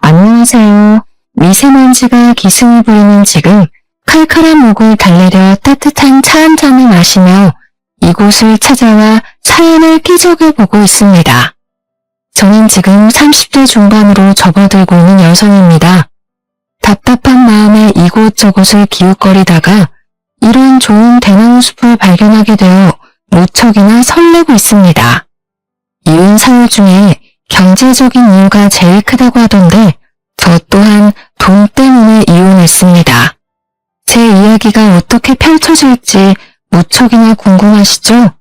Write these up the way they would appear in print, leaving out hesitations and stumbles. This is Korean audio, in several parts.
안녕하세요. 미세먼지가 기승을 부리는 지금 칼칼한 목을 달래려 따뜻한 차 한 잔을 마시며 이곳을 찾아와 사연을 끼적여 보고 있습니다. 저는 지금 30대 중반으로 접어들고 있는 여성입니다. 답답한 마음에 이곳저곳을 기웃거리다가 이런 좋은 대나무 숲을 발견하게 되어 무척이나 설레고 있습니다. 이혼 사유 중에 경제적인 이유가 제일 크다고 하던데 저 또한 돈 때문에 이혼했습니다. 제 이야기가 어떻게 펼쳐질지 무척이나 궁금하시죠?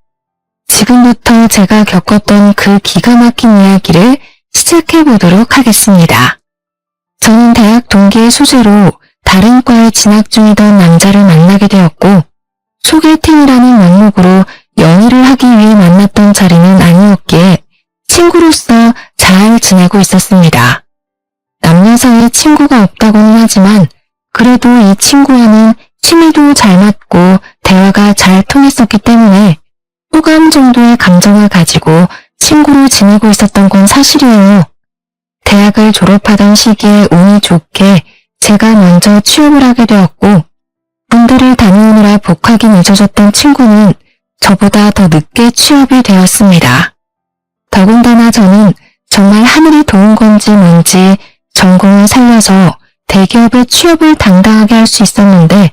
지금부터 제가 겪었던 그 기가 막힌 이야기를 시작해 보도록 하겠습니다. 저는 대학 동기의 소재로 다른 과에 진학 중이던 남자를 만나게 되었고 소개팅이라는 명목으로 연애를 하기 위해 만났던 자리는 아니었기에 친구로서 잘 지내고 있었습니다. 남녀 사이에 친구가 없다고는 하지만 그래도 이 친구와는 취미도 잘 맞고 대화가 잘 통했었기 때문에 호감 정도의 감정을 가지고 친구로 지내고 있었던 건 사실이에요. 대학을 졸업하던 시기에 운이 좋게 제가 먼저 취업을 하게 되었고 군대를 다녀오느라 복학이 늦어졌던 친구는 저보다 더 늦게 취업이 되었습니다. 더군다나 저는 정말 하늘이 도운 건지 뭔지 전공을 살려서 대기업의 취업을 당당하게 할 수 있었는데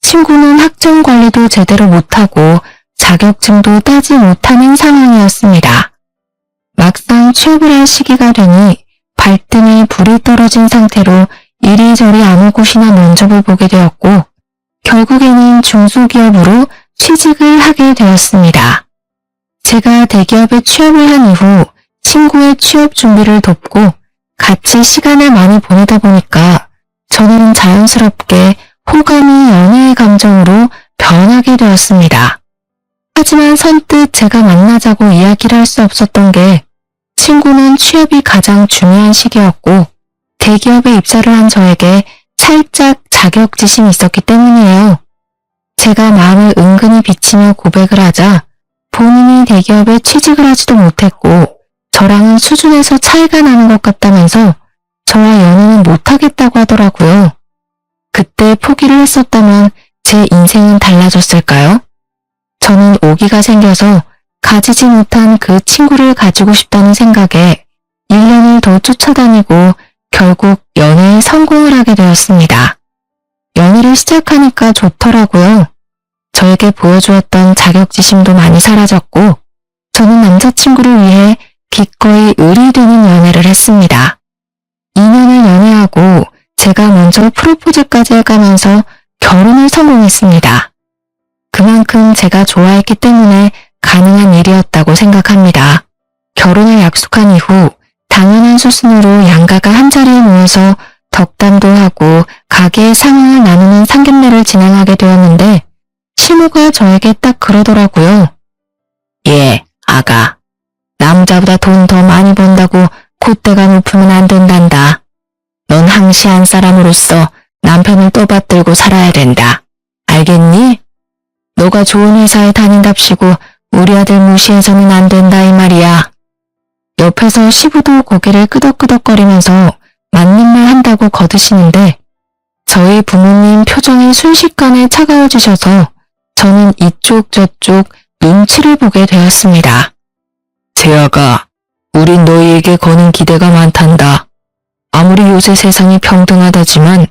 친구는 학점 관리도 제대로 못하고 자격증도 따지 못하는 상황이었습니다. 막상 취업을 할 시기가 되니 발등에 불이 떨어진 상태로 이리저리 아무 곳이나 면접을 보게 되었고 결국에는 중소기업으로 취직을 하게 되었습니다. 제가 대기업에 취업을 한 이후 친구의 취업 준비를 돕고 같이 시간을 많이 보내다 보니까 저는 자연스럽게 호감이 연애의 감정으로 변하게 되었습니다. 하지만 선뜻 제가 만나자고 이야기를 할 수 없었던 게 친구는 취업이 가장 중요한 시기였고 대기업에 입사를 한 저에게 살짝 자격지심이 있었기 때문이에요. 제가 마음을 은근히 비치며 고백을 하자 본인이 대기업에 취직을 하지도 못했고 저랑은 수준에서 차이가 나는 것 같다면서 저와 연애는 못하겠다고 하더라고요. 그때 포기를 했었다면 제 인생은 달라졌을까요? 저는 오기가 생겨서 가지지 못한 그 친구를 가지고 싶다는 생각에 1년을 더 쫓아다니고 결국 연애에 성공을 하게 되었습니다. 연애를 시작하니까 좋더라고요. 저에게 보여주었던 자격지심도 많이 사라졌고 저는 남자친구를 위해 기꺼이 을이 되는 연애를 했습니다. 2년을 연애하고 제가 먼저 프로포즈까지 해가면서 결혼을 성공했습니다. 그만큼 제가 좋아했기 때문에 가능한 일이었다고 생각합니다. 결혼을 약속한 이후 당연한 수순으로 양가가 한자리에 모여서 덕담도 하고 가게의 상황을 나누는 상견례를 진행하게 되었는데 시모가 저에게 딱 그러더라고요. 예, 아가. 남자보다 돈 더 많이 번다고 콧대가 높으면 안 된단다. 넌 항시한 사람으로서 남편을 떠받들고 살아야 된다. 알겠니? 너가 좋은 회사에 다닌답시고 우리 아들 무시해서는 안 된다 이 말이야. 옆에서 시부도 고개를 끄덕끄덕거리면서 맞는 말 한다고 거드시는데 저희 부모님 표정이 순식간에 차가워지셔서 저는 이쪽 저쪽 눈치를 보게 되었습니다. 재아가, 우린 너희에게 거는 기대가 많단다. 아무리 요새 세상이 평등하다지만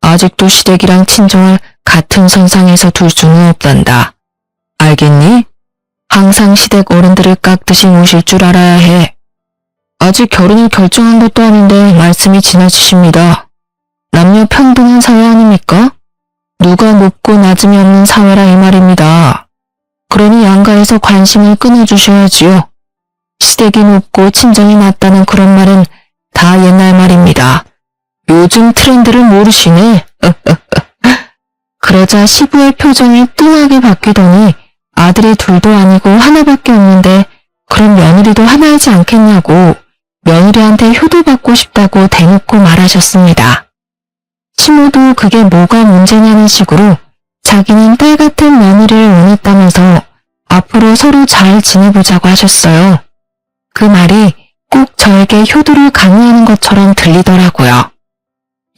아직도 시댁이랑 친정을 같은 선상에서 둘 수는 없단다. 알겠니? 항상 시댁 어른들을 깎듯이 모실 줄 알아야 해. 아직 결혼을 결정한 것도 아닌데 말씀이 지나치십니다. 남녀 평등한 사회 아닙니까? 누가 높고 낮음이 없는 사회라 이 말입니다. 그러니 양가에서 관심을 끊어주셔야지요. 시댁이 높고 친정이 낮다는 그런 말은 다 옛날 말입니다. 요즘 트렌드를 모르시네. 그러자 시부의 표정이 뚱하게 바뀌더니 아들이 둘도 아니고 하나밖에 없는데 그럼 며느리도 하나이지 않겠냐고 며느리한테 효도받고 싶다고 대놓고 말하셨습니다. 시모도 그게 뭐가 문제냐는 식으로 자기는 딸 같은 며느리를 원했다면서 앞으로 서로 잘 지내보자고 하셨어요. 그 말이 꼭 저에게 효도를 강요하는 것처럼 들리더라고요.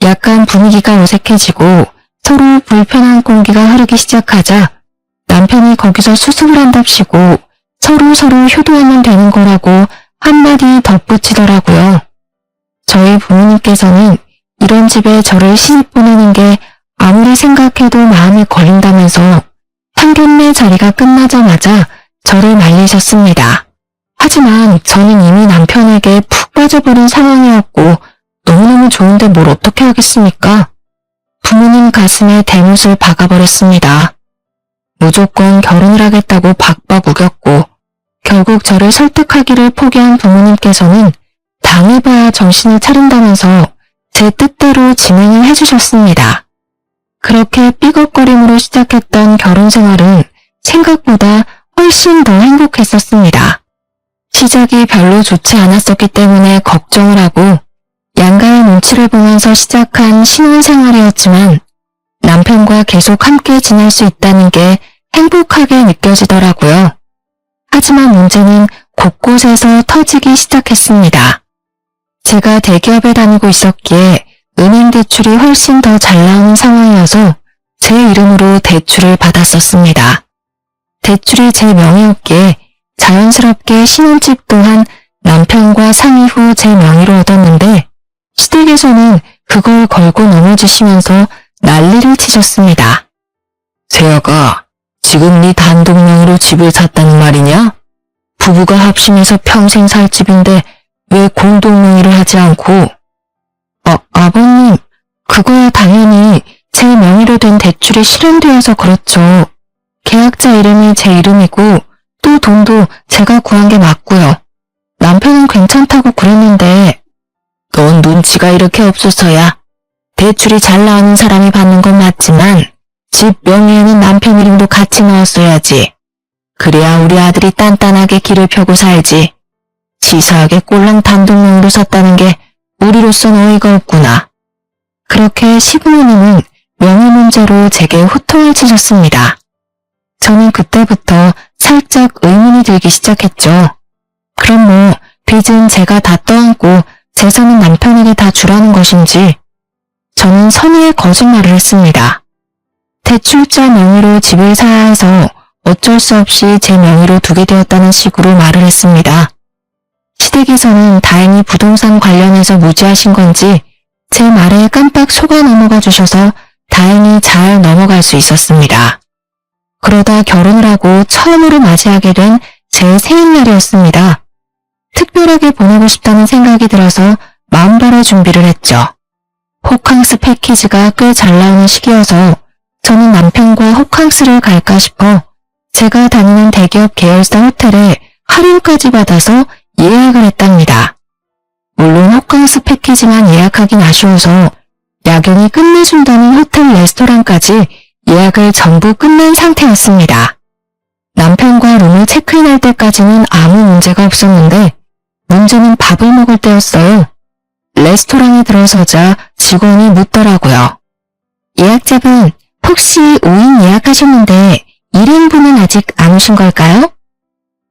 약간 분위기가 어색해지고 서로 불편한 공기가 흐르기 시작하자 남편이 거기서 수습을 한답시고 서로 효도하면 되는 거라고 한마디 덧붙이더라고요. 저희 부모님께서는 이런 집에 저를 시집 보내는 게 아무리 생각해도 마음이 걸린다면서 상견례 자리가 끝나자마자 저를 말리셨습니다. 하지만 저는 이미 남편에게 푹 빠져버린 상황이었고 너무너무 좋은데 뭘 어떻게 하겠습니까? 부모님 가슴에 대못을 박아버렸습니다. 무조건 결혼을 하겠다고 박박 우겼고 결국 저를 설득하기를 포기한 부모님께서는 당해봐야 정신을 차린다면서 제 뜻대로 진행을 해주셨습니다. 그렇게 삐걱거림으로 시작했던 결혼 생활은 생각보다 훨씬 더 행복했었습니다. 시작이 별로 좋지 않았었기 때문에 걱정을 하고 양가의 눈치를 보면서 시작한 신혼생활이었지만 남편과 계속 함께 지낼 수 있다는 게 행복하게 느껴지더라고요. 하지만 문제는 곳곳에서 터지기 시작했습니다. 제가 대기업에 다니고 있었기에 은행 대출이 훨씬 더 잘 나오는 상황이어서 제 이름으로 대출을 받았었습니다. 대출이 제 명의였기에 자연스럽게 신혼집 또한 남편과 상의 후 제 명의로 얻었는데 시댁에서는 그걸 걸고 넘어지시면서 난리를 치셨습니다. 세아가 지금 네 단독 명의로 집을 샀다는 말이냐? 부부가 합심해서 평생 살 집인데 왜 공동 명의를 하지 않고? 아버님, 그거야 당연히 제 명의로 된 대출이 실행되어서 그렇죠. 계약자 이름이 제 이름이고 또 돈도 제가 구한 게 맞고요. 남편은 괜찮다고 그랬는데 넌 눈치가 이렇게 없어서야. 대출이 잘 나오는 사람이 받는 건 맞지만 집 명의에는 남편 이름도 같이 넣었어야지. 그래야 우리 아들이 단단하게 길을 펴고 살지. 치사하게 꼴랑 단독명의로 샀다는 게 우리로선 어이가 없구나. 그렇게 시부모님은 명의 문제로 제게 호통을 치셨습니다. 저는 그때부터 살짝 의문이 들기 시작했죠. 그럼 뭐 빚은 제가 다 떠안고 재산은 남편에게 다 주라는 것인지. 저는 선의의 거짓말을 했습니다. 대출자 명의로 집을 사야 해서 어쩔 수 없이 제 명의로 두게 되었다는 식으로 말을 했습니다. 시댁에서는 다행히 부동산 관련해서 무지하신 건지 제 말에 깜빡 속아 넘어가 주셔서 다행히 잘 넘어갈 수 있었습니다. 그러다 결혼을 하고 처음으로 맞이하게 된 제 생일날이었습니다. 특별하게 보내고 싶다는 생각이 들어서 마음바로 준비를 했죠. 호캉스 패키지가 꽤 잘 나오는 시기여서 저는 남편과 호캉스를 갈까 싶어 제가 다니는 대기업 계열사 호텔에 할인까지 받아서 예약을 했답니다. 물론 호캉스 패키지만 예약하긴 아쉬워서 야경이 끝내준다는 호텔 레스토랑까지 예약을 전부 끝낸 상태였습니다. 남편과 룸을 체크인할 때까지는 아무 문제가 없었는데 문제는 밥을 먹을 때였어요. 레스토랑에 들어서자 직원이 묻더라고요. 예약자분, 혹시 5인 예약하셨는데 1인분은 아직 안 오신 걸까요?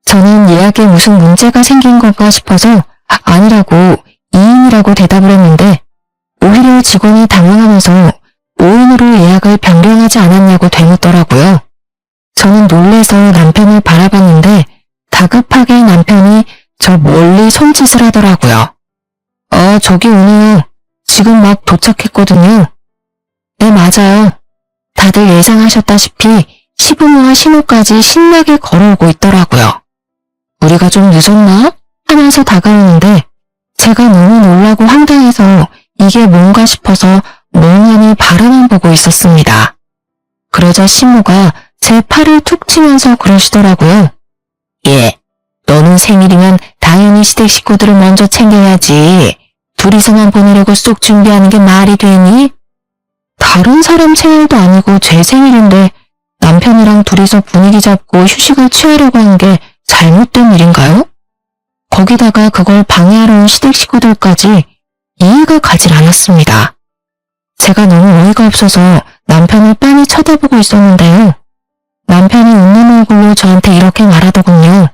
저는 예약에 무슨 문제가 생긴 건가 싶어서 아니라고 2인이라고 대답을 했는데 오히려 직원이 당황하면서 5인으로 예약을 변경하지 않았냐고 되묻더라고요. 저는 놀래서 남편을 바라봤는데 다급하게 남편이 저 멀리 손짓을 하더라고요. 저기 오네요. 지금 막 도착했거든요. 네, 맞아요. 다들 예상하셨다시피 시부모와 신우까지 신나게 걸어오고 있더라고요. 우리가 좀 늦었나? 하면서 다가오는데 제가 너무 놀라고 황당해서 이게 뭔가 싶어서 멍하니 바라만 보고 있었습니다. 그러자 시모가 제 팔을 툭 치면서 그러시더라고요. 예, 너는 생일이면 당연히 시댁 식구들을 먼저 챙겨야지. 둘이서만 보내려고 쏙 준비하는 게 말이 되니? 다른 사람 생일도 아니고 제 생일인데 남편이랑 둘이서 분위기 잡고 휴식을 취하려고 하는 게 잘못된 일인가요? 거기다가 그걸 방해하러 온 시댁 식구들까지 이해가 가질 않았습니다. 제가 너무 어이가 없어서 남편을 빤히 쳐다보고 있었는데요. 남편이 웃는 얼굴로 저한테 이렇게 말하더군요.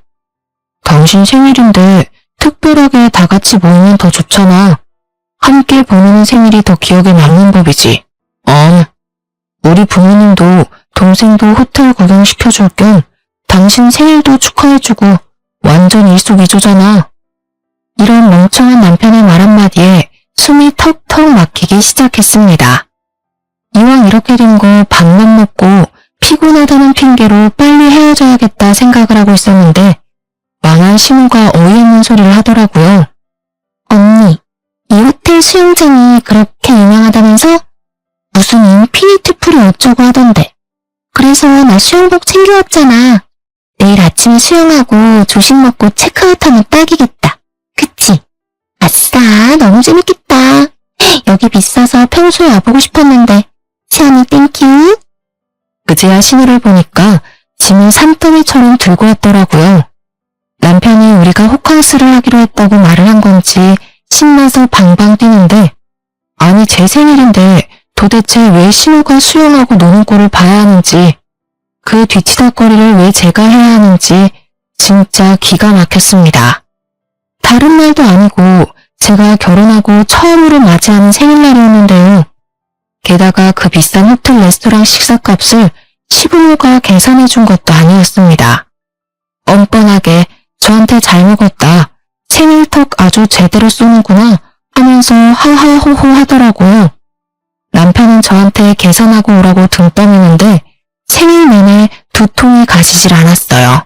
당신 생일인데 특별히 특별하게 다 같이 모이면 더 좋잖아. 함께 보내는 생일이 더 기억에 남는 법이지. 우리 부모님도 동생도 호텔 구경시켜줄 겸 당신 생일도 축하해주고 완전 일석이조잖아. 이런 멍청한 남편의 말 한마디에 숨이 턱턱 막히기 시작했습니다. 이왕 이렇게 된 거 밥만 먹고 피곤하다는 핑계로 빨리 헤어져야겠다 생각을 하고 있었는데 망한 신우가 어이없는 소리를 하더라고요. 언니, 이 호텔 수영장이 그렇게 유명하다면서? 무슨 인피니트 풀이 어쩌고 하던데. 그래서 나 수영복 챙겨왔잖아. 내일 아침에 수영하고 조식 먹고 체크아웃하면 딱이겠다. 그치? 아싸, 너무 재밌겠다. 여기 비싸서 평소에 와보고 싶었는데. 시원이 땡큐. 그제야 신우를 보니까 짐을 산더미처럼 들고 왔더라고요. 남편이 우리가 호캉스를 하기로 했다고 말을 한 건지 신나서 방방 뛰는데, 아니 제 생일인데 도대체 왜 신우가 수영하고 노는 꼴을 봐야 하는지, 그 뒤치다거리를 왜 제가 해야 하는지 진짜 기가 막혔습니다. 다른 날도 아니고 제가 결혼하고 처음으로 맞이하는 생일날이었는데요. 게다가 그 비싼 호텔 레스토랑 식사값을 시부모가 계산해준 것도 아니었습니다. 뻔뻔하게 저한테 잘 먹었다, 생일턱 아주 제대로 쏘는구나 하면서 하하호호 하더라고요. 남편은 저한테 계산하고 오라고 등 떠미는데 생일 내내 두통이 가시질 않았어요.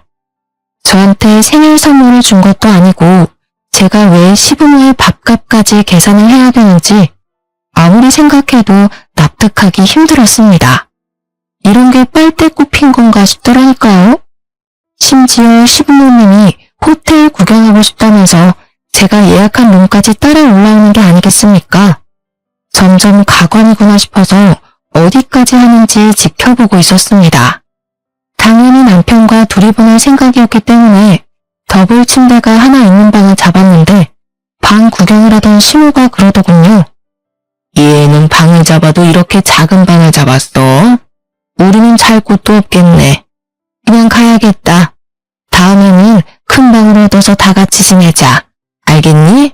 저한테 생일 선물을 준 것도 아니고 제가 왜 시부모의 밥값까지 계산을 해야 되는지 아무리 생각해도 납득하기 힘들었습니다. 이런 게 빨대 꼽힌 건가 싶더라니까요. 심지어 시부모님이 호텔 구경하고 싶다면서 제가 예약한 룸까지 따라 올라오는 게 아니겠습니까? 점점 가관이구나 싶어서 어디까지 하는지 지켜보고 있었습니다. 당연히 남편과 둘이 보낼 생각이었기 때문에 더블 침대가 하나 있는 방을 잡았는데 방 구경을 하던 시모가 그러더군요. 얘는 방을 잡아도 이렇게 작은 방을 잡았어? 우리는 잘 곳도 없겠네. 그냥 가야겠다. 다음에는 큰 방으로 얻어서 다 같이 지내자. 알겠니?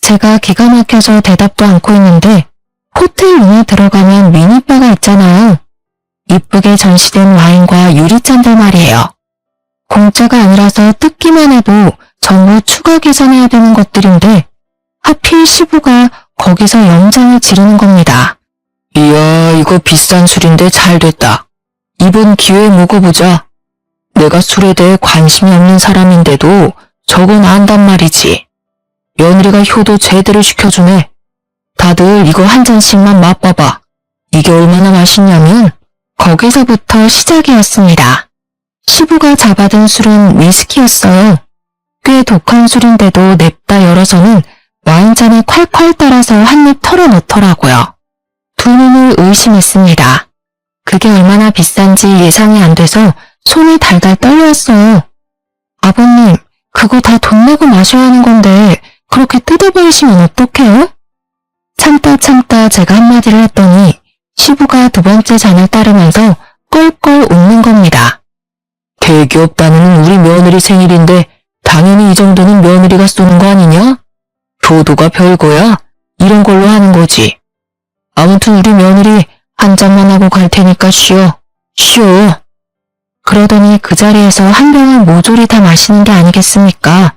제가 기가 막혀서 대답도 않고 있는데 호텔 룸에 들어가면 미니바가 있잖아요. 이쁘게 전시된 와인과 유리잔들 말이에요. 공짜가 아니라서 뜯기만 해도 전부 추가 계산해야 되는 것들인데 하필 시부가 거기서 연장을 지르는 겁니다. 이야, 이거 비싼 술인데 잘 됐다. 이번 기회에 먹어보자. 내가 술에 대해 관심이 없는 사람인데도 저건 안단 말이지. 며느리가 효도 제대로 시켜주네. 다들 이거 한 잔씩만 맛봐봐. 이게 얼마나 맛있냐면 거기서부터 시작이었습니다. 시부가 잡아든 술은 위스키였어요. 꽤 독한 술인데도 냅다 열어서는 와인잔에 콸콸 따라서 한 입 털어넣더라고요. 두 눈을 의심했습니다. 그게 얼마나 비싼지 예상이 안 돼서 손이 달달 떨려왔어요. 아버님, 그거 다 돈 내고 마셔야 하는 건데 그렇게 뜯어버리시면 어떡해요? 참다 제가 한마디를 했더니 시부가 두 번째 잔을 따르면서 껄껄 웃는 겁니다. 대기업 다니는 우리 며느리 생일인데 당연히 이 정도는 며느리가 쏘는 거 아니냐? 효도가 별거야? 이런 걸로 하는 거지. 아무튼 우리 며느리 한 잔만 하고 갈 테니까 쉬어. 그러더니 그 자리에서 한 병을 모조리 다 마시는 게 아니겠습니까?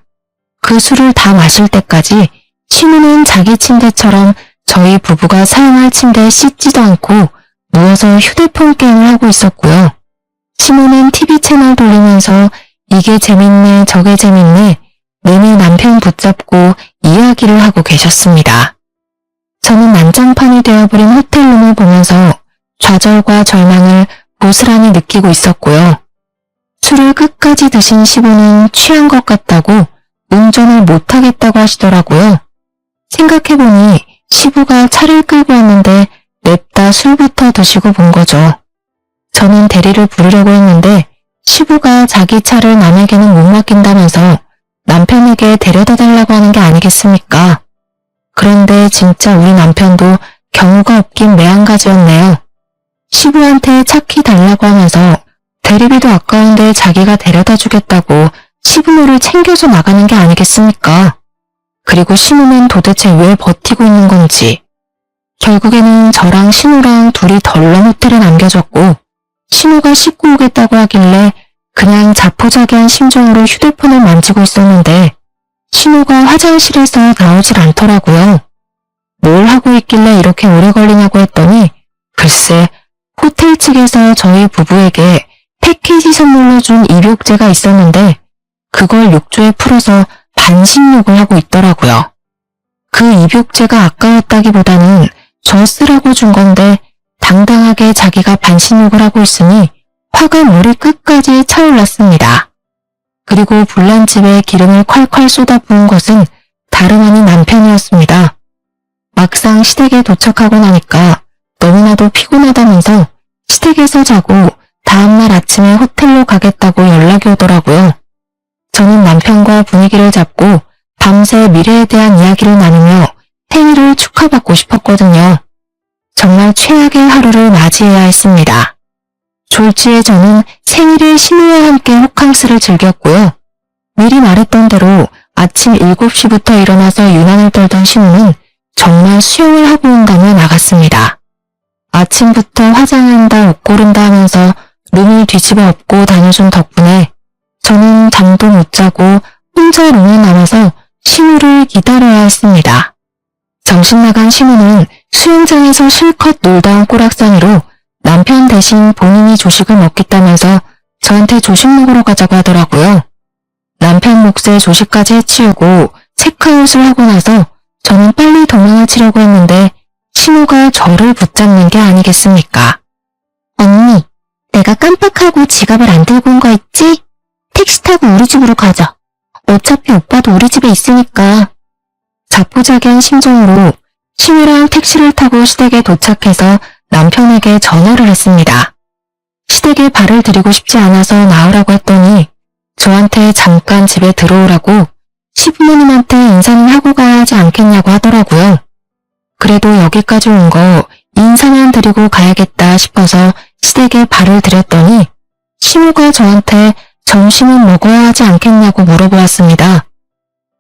그 술을 다 마실 때까지 신우는 자기 침대처럼 저희 부부가 사용할 침대에 씻지도 않고 누워서 휴대폰 게임을 하고 있었고요. 시모는 TV 채널 돌리면서 이게 재밌네 저게 재밌네 내내 남편 붙잡고 이야기를 하고 계셨습니다. 저는 난장판이 되어버린 호텔룸을 보면서 좌절과 절망을 고스란히 느끼고 있었고요. 술을 끝까지 드신 시부는 취한 것 같다고 운전을 못하겠다고 하시더라고요. 생각해보니 시부가 차를 끌고 왔는데 냅다 술부터 드시고 본 거죠. 저는 대리를 부르려고 했는데 시부가 자기 차를 남에게는 못 맡긴다면서 남편에게 데려다 달라고 하는 게 아니겠습니까? 그런데 진짜 우리 남편도 경우가 없긴 매한가지였네요. 시부한테 차키 달라고 하면서 대리비도 아까운데 자기가 데려다 주겠다고 시부모를 챙겨서 나가는 게 아니겠습니까? 그리고 신우는 도대체 왜 버티고 있는 건지. 결국에는 저랑 신우랑 둘이 덜렁 호텔에 남겨졌고 신우가 씻고 오겠다고 하길래 그냥 자포자기한 심정으로 휴대폰을 만지고 있었는데 신우가 화장실에서 나오질 않더라고요. 뭘 하고 있길래 이렇게 오래 걸리냐고 했더니 글쎄 호텔 측에서 저희 부부에게 패키지 선물로 준 입욕제가 있었는데 그걸 욕조에 풀어서 반신욕을 하고 있더라고요. 그 입욕제가 아까웠다기보다는 저 쓰라고 준 건데 당당하게 자기가 반신욕을 하고 있으니 화가 머리 끝까지 차올랐습니다. 그리고 불난 집에 기름을 콸콸 쏟아부은 것은 다름 아닌 남편이었습니다. 막상 시댁에 도착하고 나니까 너무나도 피곤하다면서 시댁에서 자고 다음날 아침에 호텔로 가겠다고 연락이 오더라고요. 저는 남편과 분위기를 잡고 밤새 미래에 대한 이야기를 나누며 생일을 축하받고 싶었거든요. 정말 최악의 하루를 맞이해야 했습니다. 졸지에 저는 생일에 신우와 함께 호캉스를 즐겼고요. 미리 말했던 대로 아침 7시부터 일어나서 유난을 떨던 신우는 정말 수영을 하고 온다며 나갔습니다. 아침부터 화장한다 옷 고른다 하면서 룸을 뒤집어 엎고 다녀준 덕분에 저는 잠도 못 자고 혼자 룸에 남아서 신우를 기다려야 했습니다. 정신 나간 신우는 수영장에서 실컷 놀다 온 꼬락서니로 남편 대신 본인이 조식을 먹겠다면서 저한테 조식 먹으러 가자고 하더라고요. 남편 몫에 조식까지 해치우고 체크아웃을 하고 나서 저는 빨리 도망을 치려고 했는데 신우가 저를 붙잡는 게 아니겠습니까? 언니, 내가 깜빡하고 지갑을 안 들고 온 거 있지? 택시 타고 우리 집으로 가자. 어차피 오빠도 우리 집에 있으니까. 자포자기한 심정으로 신우랑 택시를 타고 시댁에 도착해서 남편에게 전화를 했습니다. 시댁에 발을 들이고 싶지 않아서 나오라고 했더니 저한테 잠깐 집에 들어오라고 시부모님한테 인사는 하고 가야 하지 않겠냐고 하더라고요. 그래도 여기까지 온 거 인사만 드리고 가야겠다 싶어서 시댁에 발을 들였더니 신우가 저한테 점심은 먹어야 하지 않겠냐고 물어보았습니다.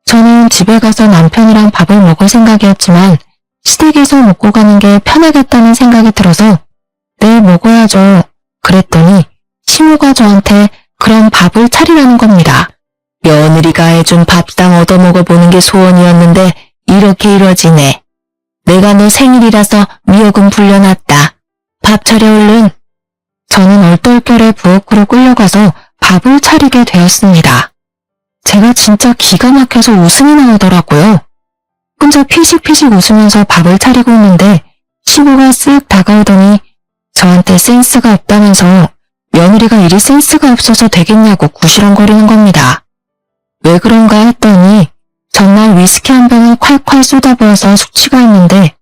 저는 집에 가서 남편이랑 밥을 먹을 생각이었지만 시댁에서 먹고 가는 게 편하겠다는 생각이 들어서 네, 먹어야죠. 그랬더니 신우가 저한테 그럼 밥을 차리라는 겁니다. 며느리가 해준 밥상 얻어먹어보는 게 소원이었는데 이렇게 이뤄지네. 내가 너 생일이라서 미역은 불려놨다. 밥 차려 얼른. 저는 얼떨결에 부엌으로 끌려가서 밥을 차리게 되었습니다. 제가 진짜 기가 막혀서 웃음이 나오더라고요. 혼자 피식피식 웃으면서 밥을 차리고 있는데 시부가 쓱 다가오더니 저한테 센스가 없다면서 며느리가 이리 센스가 없어서 되겠냐고 구시렁거리는 겁니다. 왜 그런가 했더니 정말 위스키 한 병을 콸콸 쏟아부어서 숙취가 있는데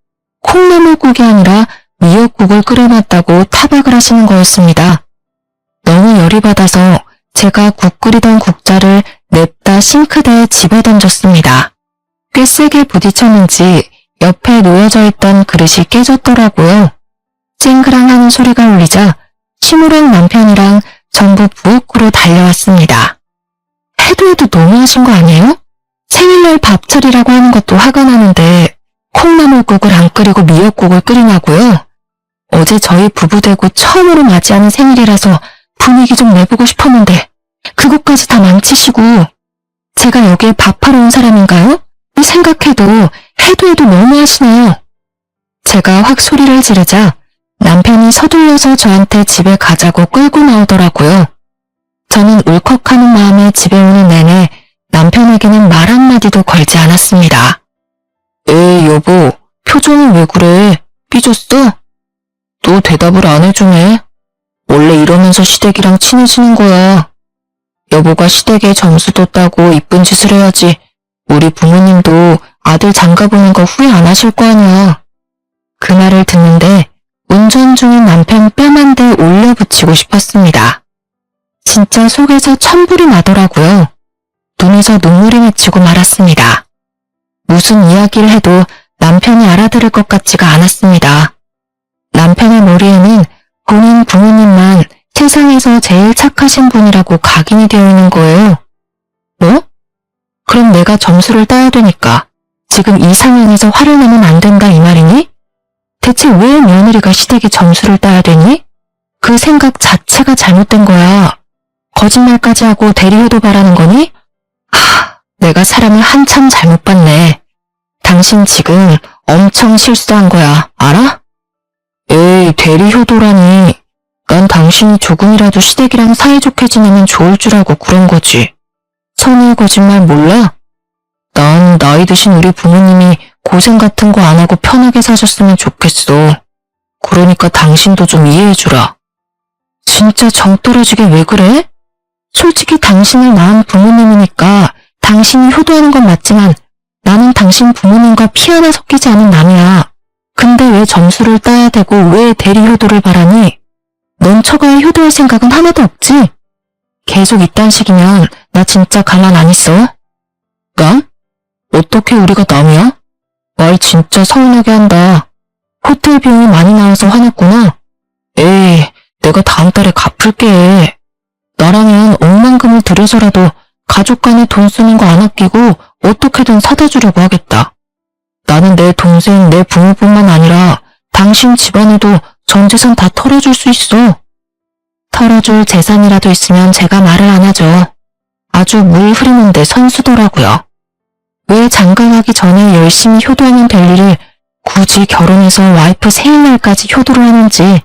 콩나물국이 아니라 미역국을 끓여놨다고 타박을 하시는 거였습니다. 너무 열이 받아서 제가 국 끓이던 국자를 냅다 싱크대에 집어던졌습니다. 꽤 세게 부딪혔는지 옆에 놓여져 있던 그릇이 깨졌더라고요. 쨍그랑 하는 소리가 울리자 신우랑 남편이랑 전부 부엌으로 달려왔습니다. 해도 너무하신 거 아니에요? 생일날 밥 차리라고 하는 것도 화가 나는데 콩나물국을 안 끓이고 미역국을 끓이냐고요? 어제 저희 부부되고 처음으로 맞이하는 생일이라서 분위기 좀 내보고 싶었는데 그것까지 다 망치시고 제가 여기에 밥하러 온 사람인가요? 생각해도 해도 너무하시네요. 제가 확 소리를 지르자 남편이 서둘러서 저한테 집에 가자고 끌고 나오더라고요. 저는 울컥하는 마음에 집에 오는 내내 남편에게는 말 한마디도 걸지 않았습니다. 여보, 표정이 왜 그래? 삐졌어? 또 대답을 안 해주네. 원래 이러면서 시댁이랑 친해지는 거야. 여보가 시댁에 점수도 따고 이쁜 짓을 해야지 우리 부모님도 아들 장가보는 거 후회 안 하실 거 아니야. 그 말을 듣는데 운전 중인 남편 뺨 한 대 올려붙이고 싶었습니다. 진짜 속에서 천불이 나더라고요. 눈에서 눈물이 맺히고 말았습니다. 무슨 이야기를 해도 남편이 알아들을 것 같지가 않았습니다. 남편의 머리에는 본인 부모님만 세상에서 제일 착하신 분이라고 각인이 되어 있는 거예요. 그럼 내가 점수를 따야 되니까 지금 이 상황에서 화를 내면 안 된다 이 말이니? 대체 왜 며느리가 시댁에 점수를 따야 되니? 그 생각 자체가 잘못된 거야. 거짓말까지 하고 대리효도 바라는 거니? 내가 사람을 한참 잘못 봤네. 당신 지금 엄청 실수한 거야. 알아? 에이, 대리효도라니. 난 당신이 조금이라도 시댁이랑 사이좋게 지내면 좋을 줄 알고 그런 거지. 선의의 거짓말 몰라? 난 나이 드신 우리 부모님이 고생 같은 거 안 하고 편하게 사셨으면 좋겠어. 그러니까 당신도 좀 이해해주라. 진짜 정 떨어지게 왜 그래? 솔직히 당신을 낳은 부모님이니까 당신이 효도하는 건 맞지만 나는 당신 부모님과 피 하나 섞이지 않은 남이야. 근데 왜 점수를 따야 되고 왜 대리 효도를 바라니? 넌 처가에 효도할 생각은 하나도 없지? 계속 이딴 식이면 나 진짜 가만 안 있어. 남? 어떻게 우리가 남이야? 말 진짜 서운하게 한다. 호텔 비용이 많이 나와서 화냈구나. 에이, 내가 다음 달에 갚을게. 나라면 억만금을 들여서라도 가족 간에 돈 쓰는 거 안 아끼고 어떻게든 사다 주려고 하겠다. 나는 내 동생, 내 부모뿐만 아니라 당신 집안에도 전 재산 다 털어줄 수 있어. 털어줄 재산이라도 있으면 제가 말을 안 하죠. 아주 물 흐리는데 선수더라고요. 왜 장가가기 전에 열심히 효도하면 될 일을 굳이 결혼해서 와이프 생일날까지 효도를 하는지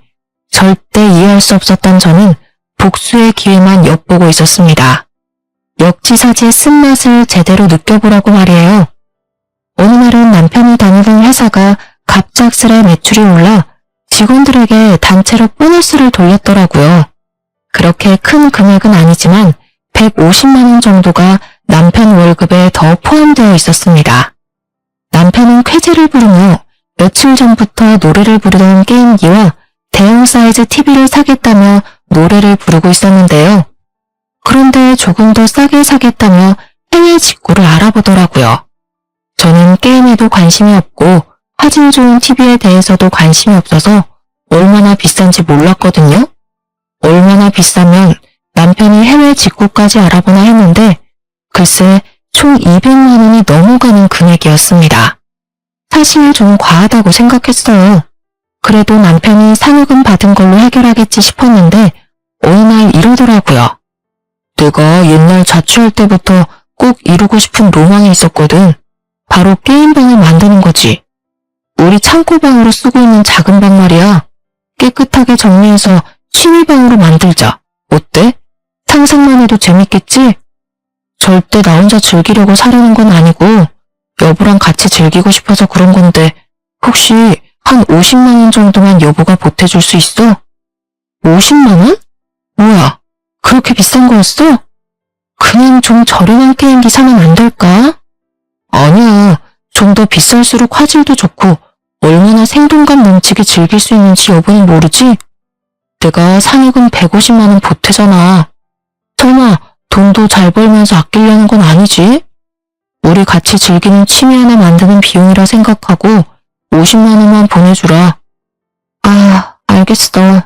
절대 이해할 수 없었던 저는 복수의 기회만 엿보고 있었습니다. 역지사지의 쓴맛을 제대로 느껴보라고 말이에요. 어느 날은 남편이 다니던 회사가 갑작스레 매출이 올라 직원들에게 단체로 보너스를 돌렸더라고요. 그렇게 큰 금액은 아니지만 150만 원 정도가 남편 월급에 더 포함되어 있었습니다. 남편은 쾌재를 부르며 며칠 전부터 노래를 부르던 게임기와 대형 사이즈 TV를 사겠다며 노래를 부르고 있었는데요. 그런데 조금 더 싸게 사겠다며 해외 직구를 알아보더라고요. 저는 게임에도 관심이 없고 화질 좋은 TV에 대해서도 관심이 없어서 얼마나 비싼지 몰랐거든요. 얼마나 비싸면 남편이 해외 직구까지 알아보나 했는데 글쎄 총 200만 원이 넘어가는 금액이었습니다. 사실 좀 과하다고 생각했어요. 그래도 남편이 상여금 받은 걸로 해결하겠지 싶었는데 어느 날 이러더라고요. 내가 옛날 자취할 때부터 꼭 이루고 싶은 로망이 있었거든. 바로 게임방을 만드는 거지. 우리 창고방으로 쓰고 있는 작은 방 말이야. 깨끗하게 정리해서 취미방으로 만들자. 어때? 상상만 해도 재밌겠지? 절대 나 혼자 즐기려고 사려는 건 아니고 여보랑 같이 즐기고 싶어서 그런 건데 혹시 한 50만 원 정도만 여보가 보태줄 수 있어? 50만 원? 뭐야? 그렇게 비싼 거였어? 그냥 좀 저렴한 게임기 사면 안 될까? 아니야. 좀 더 비쌀수록 화질도 좋고 얼마나 생동감 넘치게 즐길 수 있는지 여보는 모르지? 내가 상여금 150만 원 보태잖아. 설마 돈도 잘 벌면서 아끼려는 건 아니지? 우리 같이 즐기는 취미 하나 만드는 비용이라 생각하고 50만 원만 보내주라. 아, 알겠어.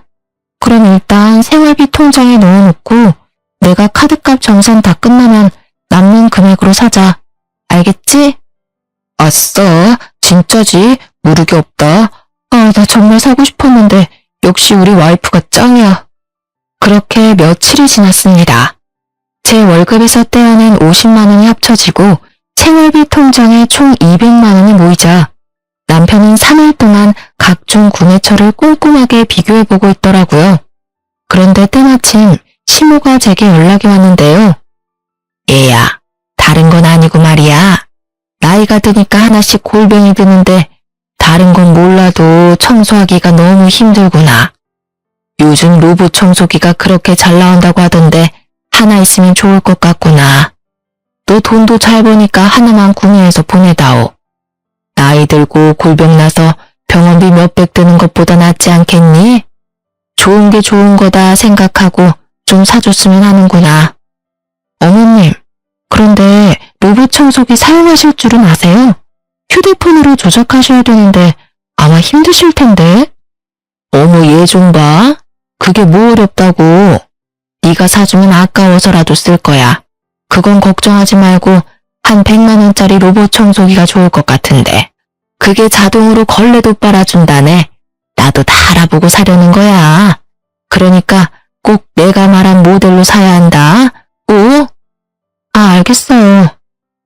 그럼 일단 생활비 통장에 넣어놓고 내가 카드값 정산 다 끝나면 남는 금액으로 사자. 알겠지? 아싸, 진짜지? 무르기 없다. 아, 나 정말 사고 싶었는데 역시 우리 와이프가 짱이야. 그렇게 며칠이 지났습니다. 제 월급에서 떼어낸 50만 원이 합쳐지고 생활비 통장에 총 200만 원이 모이자 남편은 3일 동안 각종 구매처를 꼼꼼하게 비교해보고 있더라고요. 그런데 때마침 시모가 제게 연락이 왔는데요. 얘야, 다른 건 아니고 말이야. 나이가 드니까 하나씩 골병이 드는데 다른 건 몰라도 청소하기가 너무 힘들구나. 요즘 로봇 청소기가 그렇게 잘 나온다고 하던데 하나 있으면 좋을 것 같구나. 너 돈도 잘 버니까 하나만 구매해서 보내다오. 나이 들고 골병 나서 병원비 몇백 드는 것보다 낫지 않겠니? 좋은 게 좋은 거다 생각하고 좀 사줬으면 하는구나. 어머님, 그런데 로봇 청소기 사용하실 줄은 아세요? 휴대폰으로 조작하셔야 되는데 아마 힘드실 텐데. 어머, 얘 좀 봐. 그게 뭐 어렵다고. 네가 사주면 아까워서라도 쓸 거야. 그건 걱정하지 말고 한 100만 원짜리 로봇 청소기가 좋을 것 같은데 그게 자동으로 걸레도 빨아준다네. 나도 다 알아보고 사려는 거야. 그러니까 꼭 내가 말한 모델로 사야 한다. 오? 아, 알겠어요.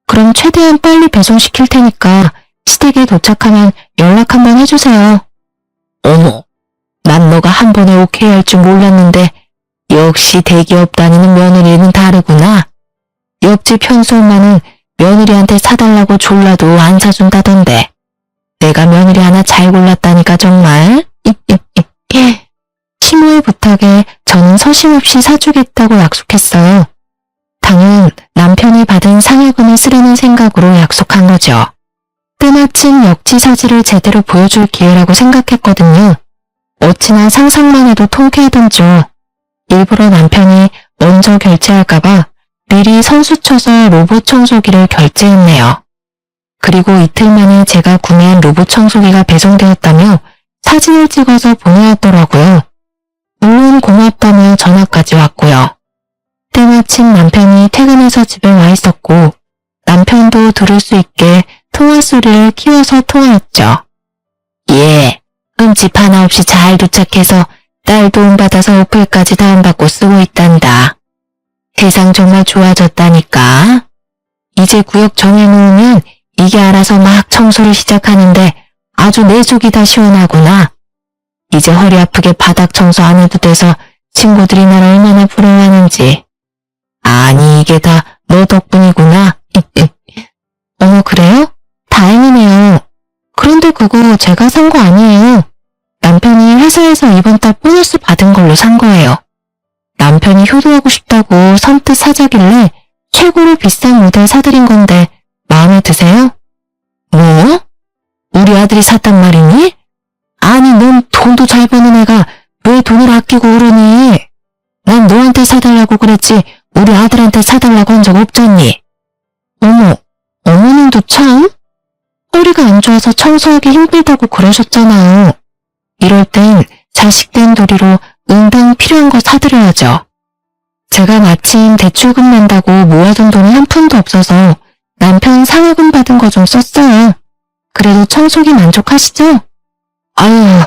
그럼 최대한 빨리 배송시킬 테니까 시댁에 도착하면 연락 한번 해주세요. 어머, 난 너가 한 번에 오케이 할 줄 몰랐는데 역시 대기업 다니는 며느리는 다르구나. 옆집 현수 엄마는 며느리한테 사달라고 졸라도 안 사준다던데. 내가 며느리 하나 잘 골랐다니까 정말. 시모의 부탁에 저는 서심없이 사주겠다고 약속했어요. 당연 남편이 받은 상여금을 쓰려는 생각으로 약속한 거죠. 때마침 역지사지를 제대로 보여줄 기회라고 생각했거든요. 어찌나 상상만 해도 통쾌하던지요. 일부러 남편이 먼저 결제할까봐 미리 선수 쳐서 로봇 청소기를 결제했네요. 그리고 이틀 만에 제가 구매한 로봇 청소기가 배송되었다며 사진을 찍어서 보내왔더라고요. 물론 고맙다며 전화까지 왔고요. 때마침 남편이 퇴근해서 집에 와 있었고 남편도 들을 수 있게 통화 소리를 키워서 통화했죠. 예, 흠집 하나 없이 잘 도착해서 딸 도움받아서 어플까지 다운받고 쓰고 있단다. 세상 정말 좋아졌다니까. 이제 구역 정해놓으면 이게 알아서 막 청소를 시작하는데 아주 내 속이 다 시원하구나. 이제 허리 아프게 바닥 청소 안 해도 돼서 친구들이 날 얼마나 부러워하는지. 아니 이게 다 너 덕분이구나. 어머 그래요? 다행이네요. 그런데 그거 제가 산 거 아니에요. 남편이 회사에서 이번 달 보너스 받은 걸로 산 거예요. 남편이 효도하고 싶다고 선뜻 사자길래 최고로 비싼 모델 사드린 건데 마음에 드세요? 뭐? 우리 아들이 샀단 말이니? 아니 넌 돈도 잘 버는 애가 왜 돈을 아끼고 그러니? 난 너한테 사달라고 그랬지 우리 아들한테 사달라고 한 적 없잖니? 어머, 어머님도 참? 허리가 안 좋아서 청소하기 힘들다고 그러셨잖아요. 이럴 땐 자식된 도리로 응당 필요한 거 사드려야죠. 제가 마침 대출금 낸다고 모아둔 돈이 한 푼도 없어서 남편 상여금 받은 거 좀 썼어요. 그래도 청소기 만족하시죠? 아유,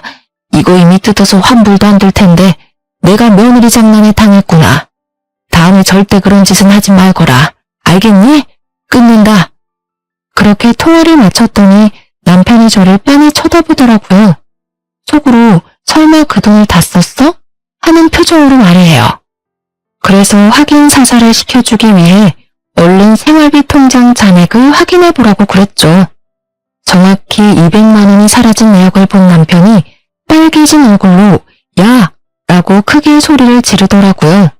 이거 이미 뜯어서 환불도 안 될 텐데 내가 며느리 장난에 당했구나. 다음에 절대 그런 짓은 하지 말거라. 알겠니? 끊는다. 그렇게 통화를 마쳤더니 남편이 저를 빤히 쳐다보더라고요. 속으로 설마 그 돈을 다 썼어? 하는 표정으로 말이에요. 그래서 확인 사살을 시켜주기 위해 얼른 생활비 통장 잔액을 확인해 보라고 그랬죠. 정확히 200만 원이 사라진 내역을 본 남편이 빨개진 얼굴로 야! 라고 크게 소리를 지르더라고요.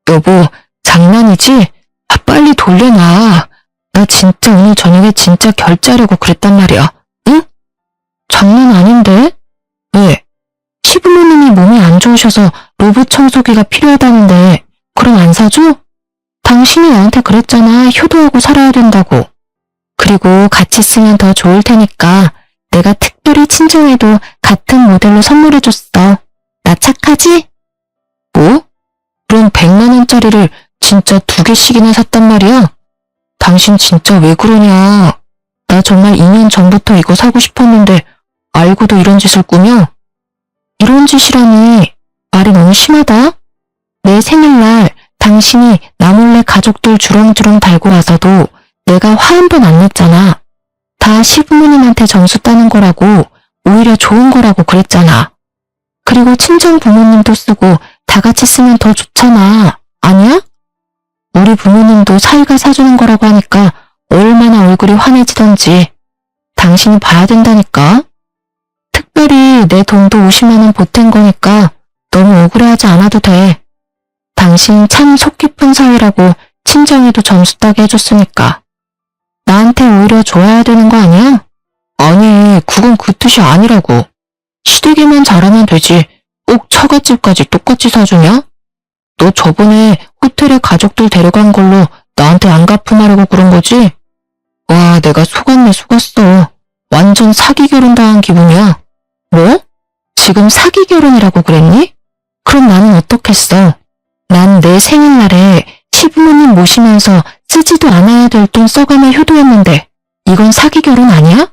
여보, 장난이지? 아, 빨리 돌려놔. 나 진짜 오늘 저녁에 진짜 결제하려고 그랬단 말이야. 응? 장난 아닌데? 왜? 시부모님이 몸이 안 좋으셔서 로봇 청소기가 필요하다는데 그럼 안 사줘? 당신이 나한테 그랬잖아. 효도하고 살아야 된다고. 그리고 같이 쓰면 더 좋을 테니까 내가 특별히 친정에도 같은 모델로 선물해줬어. 나 착하지? 뭐? 그럼 100만 원짜리를 진짜 2개씩이나 샀단 말이야? 당신 진짜 왜 그러냐? 나 정말 2년 전부터 이거 사고 싶었는데 알고도 이런 짓을 꾸며? 이런 짓이라니 말이 너무 심하다? 내 생일날 당신이 나 몰래 가족들 주렁주렁 달고 와서도 내가 화 한 번 안 냈잖아. 다 시부모님한테 점수 따는 거라고 오히려 좋은 거라고 그랬잖아. 그리고 친정 부모님도 쓰고 다 같이 쓰면 더 좋잖아. 아니야? 우리 부모님도 사위가 사주는 거라고 하니까 얼마나 얼굴이 환해지던지. 당신이 봐야 된다니까. 특별히 내 돈도 50만 원 보탠 거니까 너무 억울해하지 않아도 돼. 당신 참 속 깊은 사위라고 친정에도 점수 따게 해줬으니까. 나한테 오히려 좋아야 되는 거 아니야? 아니, 그건 그 뜻이 아니라고. 시댁에만 잘하면 되지. 꼭 처갓집까지 똑같이 사주냐? 너 저번에 호텔에 가족들 데려간 걸로 나한테 안 갚음하려고 그런 거지? 와, 내가 속았네 속았어. 완전 사기 결혼 당한 기분이야. 뭐? 지금 사기 결혼이라고 그랬니? 그럼 나는 어떻겠어? 난 내 생일날에 시부모님 모시면서 쓰지도 않아야 될 돈 써가며 효도했는데 이건 사기 결혼 아니야?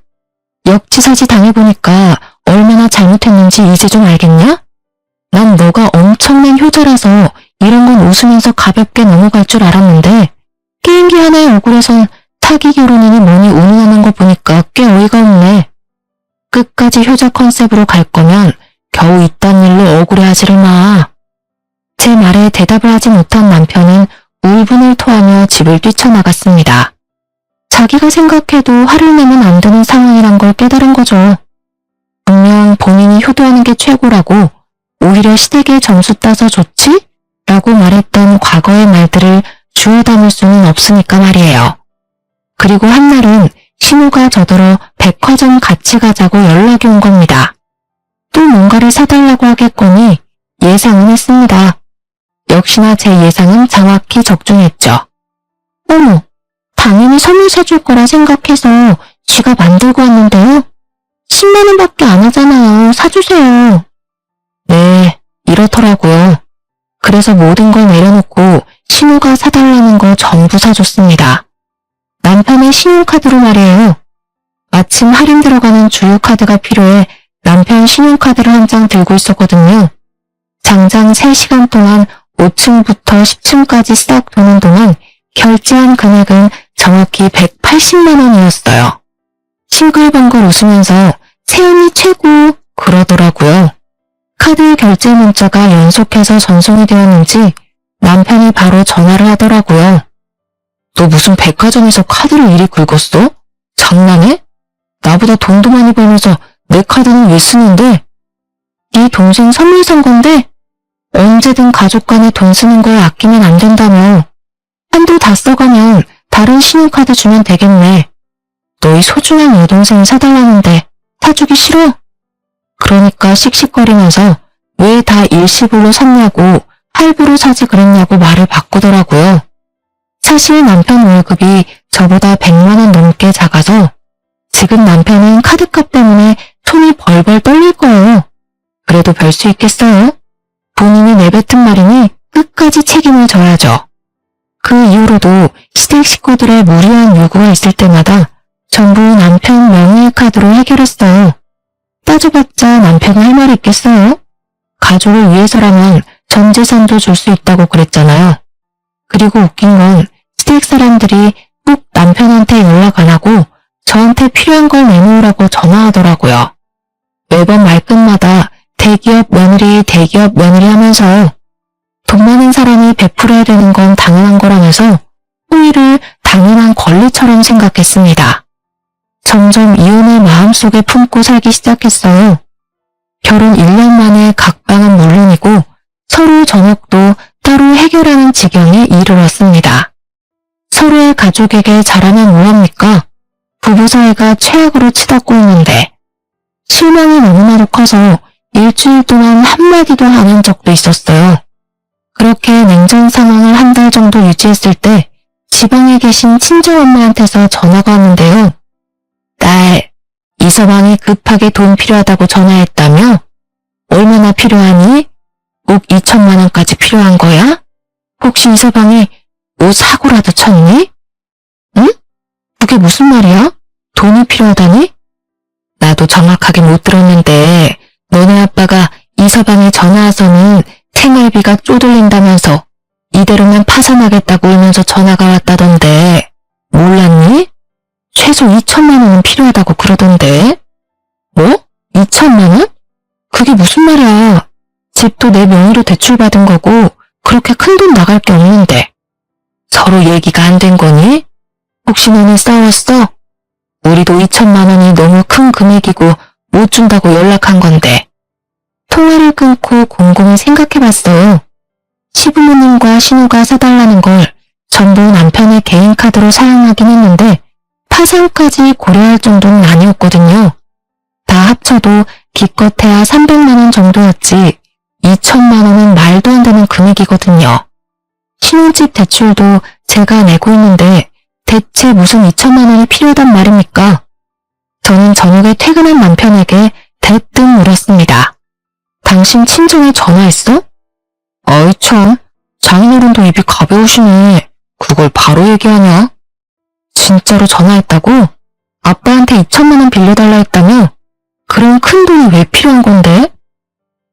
역지사지 당해보니까 얼마나 잘못했는지 이제 좀 알겠냐? 난 너가 엄청난 효자라서 이런 건 웃으면서 가볍게 넘어갈 줄 알았는데 게임기 하나에 억울해선 사기 결혼이니 뭐니 운운하는 거 보니까 꽤 어이가 없네. 끝까지 효자 컨셉으로 갈 거면 겨우 이딴 일로 억울해하지를 마. 제 말에 대답을 하지 못한 남편은 울분을 토하며 집을 뛰쳐나갔습니다. 자기가 생각해도 화를 내면 안 되는 상황이란 걸 깨달은 거죠. 분명 본인이 효도하는 게 최고라고 오히려 시댁에 점수 따서 좋지? 라고 말했던 과거의 말들을 주워 담을 수는 없으니까 말이에요. 그리고 한날은 신우가 저더러 백화점 같이 가자고 연락이 온 겁니다. 또 뭔가를 사달라고 하겠거니 예상은 했습니다. 역시나 제 예상은 정확히 적중했죠. 어머, 당연히 선물 사줄 거라 생각해서 쥐가 만들고 왔는데요. 10만 원밖에 안 하잖아요. 사주세요. 네, 이렇더라고요. 그래서 모든 걸 내려놓고 신우가 사달라는 거 전부 사줬습니다. 남편의 신용카드로 말이에요. 마침 할인 들어가는 주유 카드가 필요해 남편 신용카드를 한 장 들고 있었거든요. 장장 3시간 동안 5층부터 10층까지 싹 도는 동안 결제한 금액은 정확히 180만 원이었어요. 싱글벙글 웃으면서 세연이 최고 그러더라고요. 카드 결제 문자가 연속해서 전송이 되었는지 남편이 바로 전화를 하더라고요. 너 무슨 백화점에서 카드를 이리 긁었어? 장난해? 나보다 돈도 많이 벌면서 내 카드는 왜 쓰는데? 네 동생 선물 산 건데 언제든 가족 간에 돈 쓰는 거에 아끼면 안 된다며. 한도 다 써가면 다른 신용카드 주면 되겠네. 너희 소중한 여동생이 사달라는데 사주기 싫어? 그러니까 씩씩거리면서 왜 다 일시불로 샀냐고 할부로 사지 그랬냐고 말을 바꾸더라고요. 사실 남편 월급이 저보다 100만 원 넘게 작아서 지금 남편은 카드값 때문에 손이 벌벌 떨릴 거예요. 그래도 별 수 있겠어요? 본인이 내뱉은 말이니 끝까지 책임을 져야죠. 그 이후로도 시댁 식구들의 무리한 요구가 있을 때마다 전부 남편 명의의 카드로 해결했어요. 따져봤자 남편이 할 말이 있겠어요? 가족을 위해서라면 전 재산도 줄 수 있다고 그랬잖아요. 그리고 웃긴 건 시댁 사람들이 꼭 남편한테 연락 안 하고 저한테 필요한 걸 내놓으라고 전화하더라고요. 매번 말끝마다 대기업 며느리 하면서 돈 많은 사람이 베풀어야 되는 건 당연한 거라면서 호의를 당연한 권리처럼 생각했습니다. 점점 이혼을 마음속에 품고 살기 시작했어요. 결혼 1년 만에 각방은 물론이고 서로 저녁도 따로 해결하는 지경에 이르렀습니다. 서로의 가족에게 잘하면 뭐합니까? 부부 사이가 최악으로 치닫고 있는데 실망이 너무나도 커서 일주일 동안 한마디도 안 한 적도 있었어요. 그렇게 냉전 상황을 한 달 정도 유지했을 때 지방에 계신 친정엄마한테서 전화가 왔는데요. 딸, 이서방이 급하게 돈 필요하다고 전화했다며? 얼마나 필요하니? 꼭 2천만 원까지 필요한 거야? 혹시 이서방이 뭐 사고라도 쳤니? 응? 그게 무슨 말이야? 돈이 필요하다니? 나도 정확하게 못 들었는데 너네 아빠가 이서방이 전화 와서는 생활비가 쪼들린다면서 이대로면 파산하겠다고 울면서 전화가 왔다던데 몰랐니? 최소 2천만 원은 필요하다고 그러던데. 뭐? 2천만 원? 그게 무슨 말이야. 집도 내 명의로 대출받은 거고 그렇게 큰돈 나갈 게 없는데. 서로 얘기가 안 된 거니? 혹시 너네 싸웠어? 우리도 2천만 원이 너무 큰 금액이고 못 준다고 연락한 건데. 통화를 끊고 곰곰이 생각해봤어요. 시부모님과 신우가 사달라는 걸 전부 남편의 개인 카드로 사용하긴 했는데 파산까지 고려할 정도는 아니었거든요. 다 합쳐도 기껏해야 300만 원 정도였지 2천만 원은 말도 안 되는 금액이거든요. 신혼집 대출도 제가 내고 있는데 대체 무슨 2천만 원이 필요하단 말입니까? 저는 저녁에 퇴근한 남편에게 대뜸 물었습니다. 당신 친정에 전화했어? 어이 참, 장인어른도 입이 가벼우시네. 그걸 바로 얘기하냐? 진짜로 전화했다고? 아빠한테 2천만 원 빌려달라 했다며? 그럼 큰 돈이 왜 필요한 건데?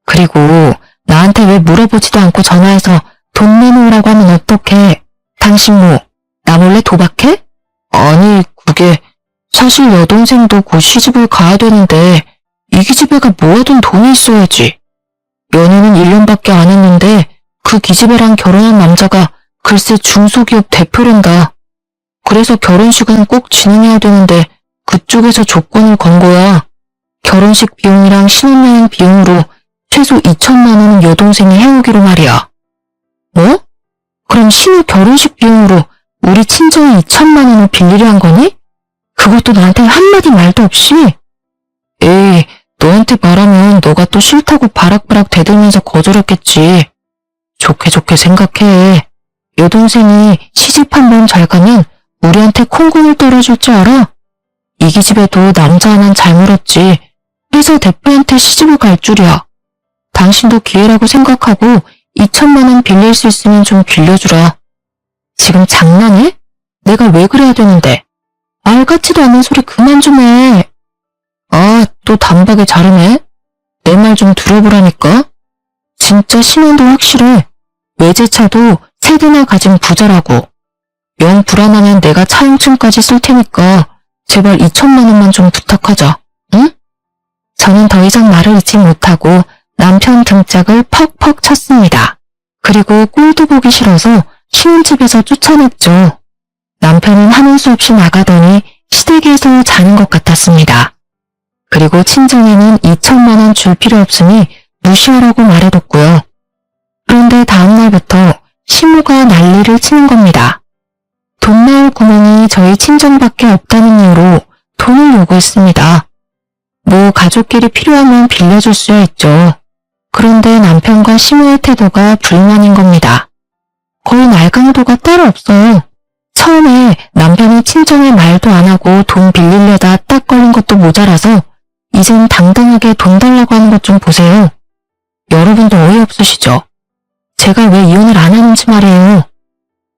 그리고 나한테 왜 물어보지도 않고 전화해서 돈 내놓으라고 하면 어떡해? 당신 뭐, 나 몰래 도박해? 아니, 그게 사실 여동생도 곧 시집을 가야 되는데 이 기집애가 모아둔 돈이 있어야지. 연애는 1년밖에 안 했는데 그 기집애랑 결혼한 남자가 글쎄 중소기업 대표란다. 그래서 결혼식은 꼭 진행해야 되는데 그쪽에서 조건을 건 거야. 결혼식 비용이랑 신혼여행 비용으로 최소 2천만 원은 여동생이 해오기로 말이야. 뭐? 그럼 신우 결혼식 비용으로 우리 친정이 2천만 원을 빌리려 한 거니? 그것도 나한테 한마디 말도 없이? 에이, 너한테 말하면 너가 또 싫다고 바락바락 대들면서 거절했겠지. 좋게 생각해. 여동생이 시집 한번 잘 가면 우리한테 콩고물 떨어질 줄 알아? 이 기집애도 남자 하나는 잘 물었지. 회사 대표한테 시집을 갈 줄이야. 당신도 기회라고 생각하고 2천만 원 빌릴 수 있으면 좀 빌려주라. 지금 장난해? 내가 왜 그래야 되는데? 알 같지도 않은 소리 그만 좀 해. 아, 또 단박에 자르네. 내 말 좀 들어보라니까. 진짜 신원도 확실해. 외제차도 3대나 가진 부자라고. 영 불안하면 내가 차용증까지 쓸 테니까 제발 2천만 원만 좀 부탁하자. 응? 저는 더 이상 말을 잇지 못하고 남편 등짝을 퍽퍽 쳤습니다. 그리고 꼴도 보기 싫어서 신혼집에서 쫓아냈죠. 남편은 하는 수 없이 나가더니 시댁에서 자는 것 같았습니다. 그리고 친정에는 2천만 원 줄 필요 없으니 무시하라고 말해뒀고요. 그런데 다음날부터 시모가 난리를 치는 겁니다. 돈 나올 구멍이 저희 친정밖에 없다는 이유로 돈을 요구했습니다. 뭐 가족끼리 필요하면 빌려줄 수야 있죠. 그런데 남편과 시모의 태도가 불만인 겁니다. 거의 날강도가 따로 없어요. 처음에 남편이 친정에 말도 안 하고 돈 빌리려다 딱 걸린 것도 모자라서 이젠 당당하게 돈 달라고 하는 것 좀 보세요. 여러분도 어이없으시죠? 제가 왜 이혼을 안 하는지 말이에요.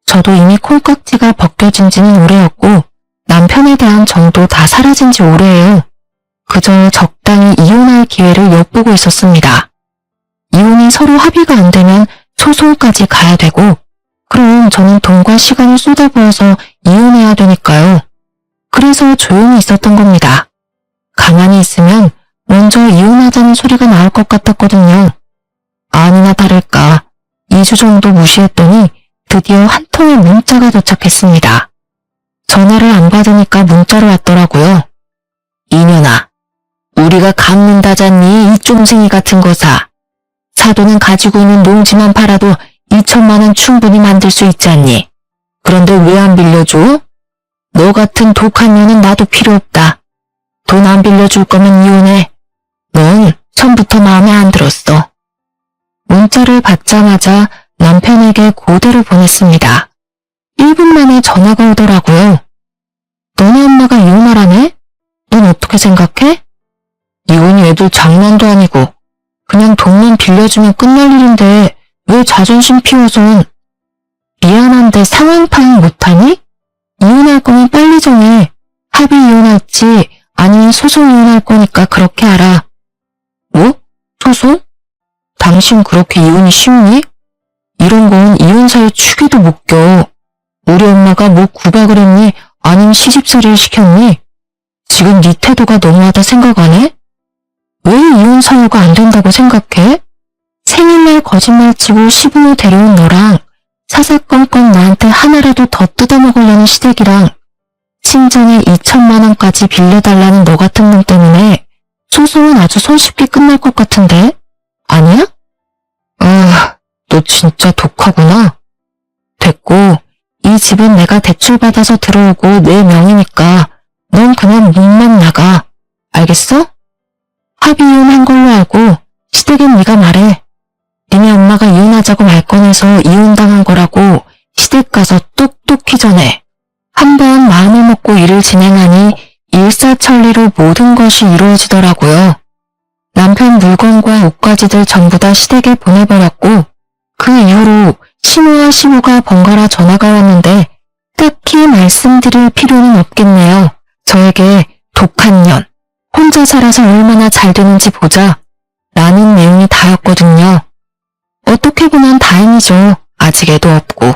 저도 이미 콩깍지가 벗겨진 지는 오래였고 남편에 대한 정도 다 사라진 지 오래예요. 그저 적당히 이혼할 기회를 엿보고 있었습니다. 이혼이 서로 합의가 안 되면 소송까지 가야 되고 그럼 저는 돈과 시간을 쏟아부어서 이혼해야 되니까요. 그래서 조용히 있었던 겁니다. 가만히 있으면 먼저 이혼하자는 소리가 나올 것 같았거든요. 아니나 다를까 2주 정도 무시했더니 드디어 한 통의 문자가 도착했습니다. 전화를 안 받으니까 문자로 왔더라고요. 이년아, 우리가 갚는다잖니 이 쫌생이 같은 거사. 사돈은 가지고 있는 농지만 팔아도 2천만 원 충분히 만들 수 있지 않니? 그런데 왜 안 빌려줘? 너 같은 독한 년은 나도 필요 없다. 돈 안 빌려줄 거면 이혼해. 넌 처음부터 마음에 안 들었어. 문자를 받자마자 남편에게 그대로 보냈습니다. 1분 만에 전화가 오더라고요. 너네 엄마가 이혼하라네? 넌 어떻게 생각해? 이혼이 애들 장난도 아니고 그냥 돈만 빌려주면 끝날 일인데 왜 자존심 피워선. 미안한데 상황 파악 못하니? 이혼할 거면 빨리 정해. 합의 이혼할지 아니면 소송 이혼할 거니까 그렇게 알아. 뭐? 소송? 당신 그렇게 이혼이 쉽니? 이런 건 이혼사의 축에도 못 껴. 우리 엄마가 뭐 구박을 했니? 아니면 시집살이를 시켰니? 지금 네 태도가 너무하다 생각 안 해? 왜 이혼 사유가 안 된다고 생각해? 생일날 거짓말치고 시부모 데려온 너랑 사사건건 나한테 하나라도 더 뜯어먹으려는 시댁이랑 친정에 2천만 원까지 빌려달라는 너 같은 놈 때문에 소송은 아주 손쉽게 끝날 것 같은데? 아니야? 아, 너 진짜 독하구나. 됐고, 이 집은 내가 대출받아서 들어오고 내 명의니까 넌 그냥 문만 나가. 알겠어? 합의 이혼한 걸로 알고 시댁엔 네가 말해. 니네 엄마가 이혼하자고 말 꺼내서 이혼당한 거라고 시댁 가서 똑똑히 전해. 한번 마음을 먹고 일을 진행하니 일사천리로 모든 것이 이루어지더라고요. 남편 물건과 옷가지들 전부 다 시댁에 보내버렸고 그 이후로 시모 시모와 시모가 번갈아 전화가 왔는데 딱히 말씀드릴 필요는 없겠네요. 저에게 독한 년, 혼자 살아서 얼마나 잘 되는지 보자 라는 내용이 다였거든요. 어떻게 보면 다행이죠. 아직 애도 없고.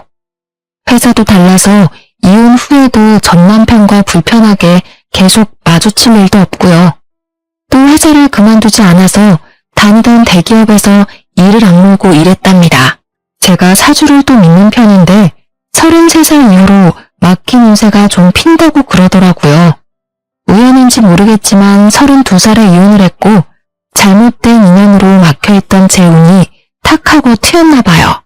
회사도 달라서 이혼 후에도 전 남편과 불편하게 계속 마주칠 일도 없고요. 또 회사를 그만두지 않아서 다니던 대기업에서 일을 악물고 일했답니다. 제가 사주를 또 믿는 편인데 33살 이후로 막힌 운세가 좀 핀다고 그러더라고요. 우연인지 모르겠지만 32살에 이혼을 했고 잘못된 인연으로 막혀있던 제 운이 탁 하고 튀었나 봐요.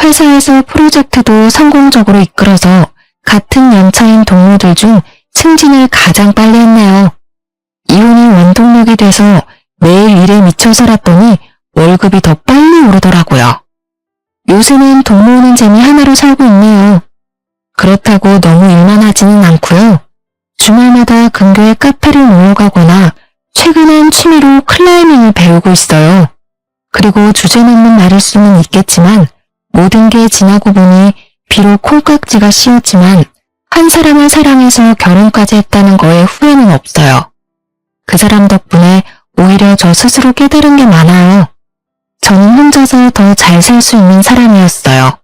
회사에서 프로젝트도 성공적으로 이끌어서 같은 연차인 동료들 중 승진을 가장 빨리 했네요. 이혼이 원동력이 돼서 매일 일에 미쳐 살았더니 월급이 더 빨리 오르더라고요. 요새는 돈 모으는 재미 하나로 살고 있네요. 그렇다고 너무 일만 하지는 않고요. 주말마다 근교에 카페를 놀러 가거나 최근엔 취미로 클라이밍을 배우고 있어요. 그리고 주제넘는 말일 수는 있겠지만 모든 게 지나고 보니 비록 콩깍지가 씌었지만 한 사람을 사랑해서 결혼까지 했다는 거에 후회는 없어요. 그 사람 덕분에 오히려 저 스스로 깨달은 게 많아요. 저는 혼자서 더 잘 살 수 있는 사람이었어요.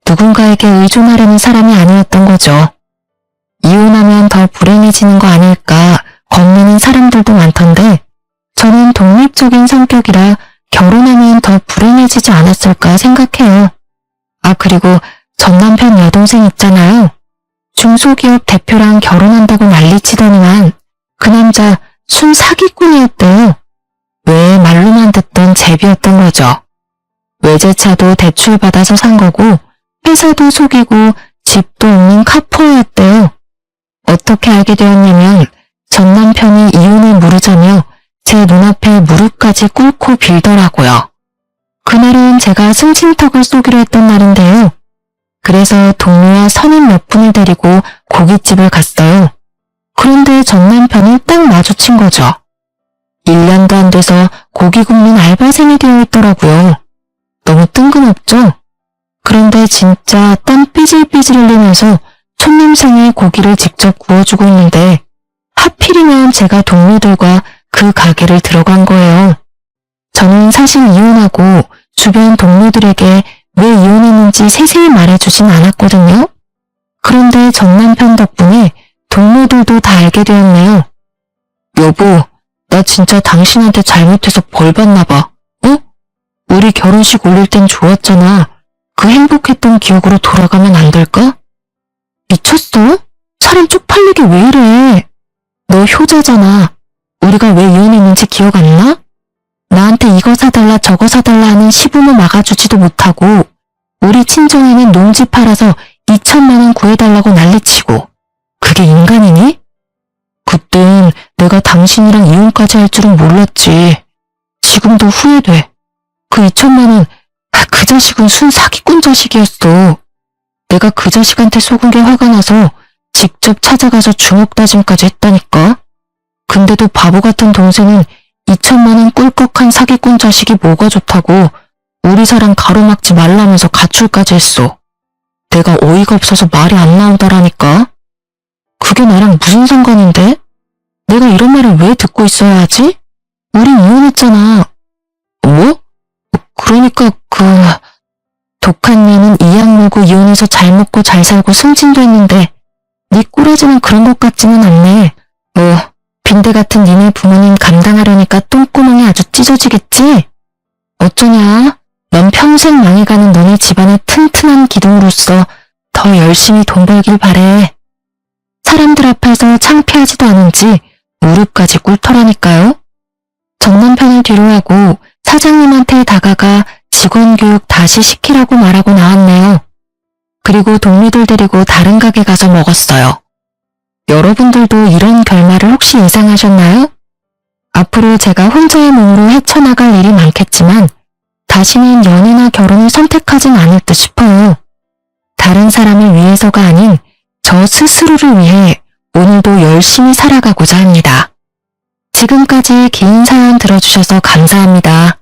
누군가에게 의존하려는 사람이 아니었던 거죠. 이혼하면 더 불행해지는 거 아닐까 겁내는 사람들도 많던데 저는 독립적인 성격이라 결혼하면 더 불행해지지 않았을까 생각해요. 아, 그리고 전 남편 여동생 있잖아요. 중소기업 대표랑 결혼한다고 난리치더니만 그 남자 순 사기꾼이었대요. 왜 말로만 듣던 제비였던 거죠. 외제차도 대출받아서 산 거고 회사도 속이고 집도 없는 카포였대요. 어떻게 알게 되었냐면 전 남편이 이혼을 물으자며 제 눈앞에 무릎까지 꿇고 빌더라고요. 그날은 제가 승진턱을 쏘기로 했던 날인데요. 그래서 동료와 선임 몇 분을 데리고 고깃집을 갔어요. 그런데 전 남편이 딱 마주친 거죠. 1년도 안 돼서 고기 굽는 알바생이 되어 있더라고요. 너무 뜬금없죠? 그런데 진짜 땀 삐질삐질 흘리면서 손님상에 고기를 직접 구워주고 있는데 하필이면 제가 동료들과 그 가게를 들어간 거예요. 저는 사실 이혼하고 주변 동료들에게 왜 이혼했는지 세세히 말해주진 않았거든요. 그런데 전 남편 덕분에 동료들도 다 알게 되었네요. 여보, 나 진짜 당신한테 잘못해서 벌 받나 봐. 어? 우리 결혼식 올릴 땐 좋았잖아. 그 행복했던 기억으로 돌아가면 안 될까? 미쳤어? 사람 쪽팔리게 왜 이래? 너 효자잖아. 우리가 왜 이혼했는지 기억 안 나? 나한테 이거 사달라 저거 사달라 하는 시부모 막아주지도 못하고 우리 친정에는 농지 팔아서 2천만 원 구해달라고 난리치고 그게 인간이니? 그땐 내가 당신이랑 이혼까지 할 줄은 몰랐지. 지금도 후회돼. 그 2천만 원, 그 자식은 순 사기꾼 자식이었어. 내가 그 자식한테 속은 게 화가 나서 직접 찾아가서 주먹 다짐까지 했다니까. 근데도 바보 같은 동생은 2천만 원 꿀꺽한 사기꾼 자식이 뭐가 좋다고 우리 사랑 가로막지 말라면서 가출까지 했어. 내가 어이가 없어서 말이 안 나오더라니까. 그게 나랑 무슨 상관인데? 내가 이런 말을 왜 듣고 있어야 하지? 우린 이혼했잖아. 뭐? 그러니까 독한 년은 이악 물고 이혼해서 잘 먹고 잘 살고 승진도 했는데 네 꼬라지는 그런 것 같지는 않네. 빈대 같은 니네 부모님 감당하려니까 똥구멍이 아주 찢어지겠지? 어쩌냐? 넌 평생 망해가는 너네 집안의 튼튼한 기둥으로서 더 열심히 돈 벌길 바래. 사람들 앞에서 창피하지도 않은지 무릎까지 꿇더라니까요. 전 남편을 뒤로하고 사장님한테 다가가 직원 교육 다시 시키라고 말하고 나왔네요. 그리고 동료들 데리고 다른 가게 가서 먹었어요. 여러분들도 이런 결말을 혹시 예상하셨나요? 앞으로 제가 혼자의 몸으로 헤쳐나갈 일이 많겠지만 다시는 연애나 결혼을 선택하진 않을 듯 싶어요. 다른 사람을 위해서가 아닌 저 스스로를 위해 오늘도 열심히 살아가고자 합니다. 지금까지 긴 사연 들어주셔서 감사합니다.